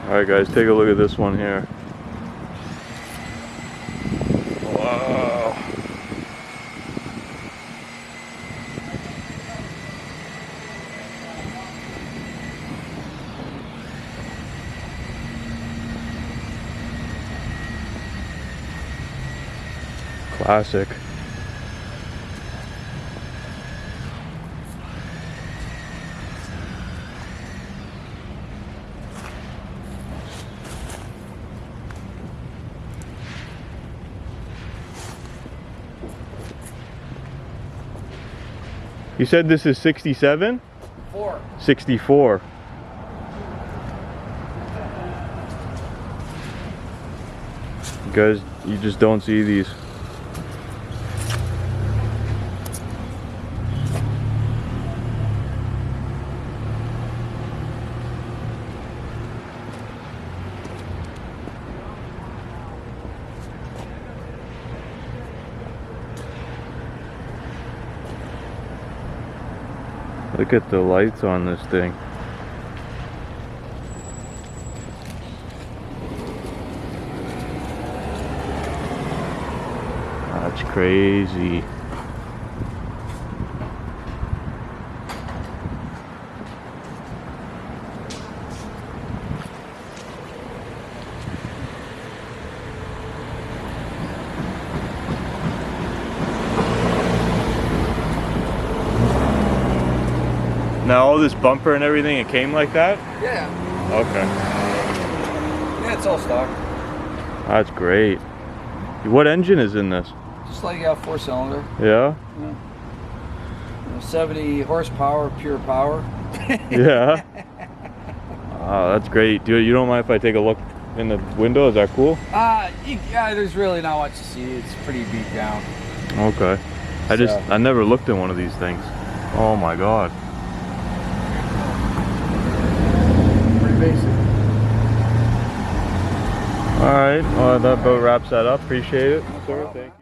Alright guys, take a look at this one here. Wow. Classic. You said this is 67? 64. Guys, you just don't see these. Look at the lights on this thing. That's crazy. Now all this bumper and everything, it came like that? Yeah. Okay. Yeah, it's all stock. That's great. What engine is in this? Just like a 4-cylinder. Yeah? Yeah. 70 horsepower, pure power. Yeah. Oh, that's great. You don't mind if I take a look in the window? Is that cool? Yeah, there's really not much to see. It's pretty beat down. Okay. I never looked in one of these things. Oh my God. Basic. All right, well, that about wraps that up. Appreciate it. Sir, thank you.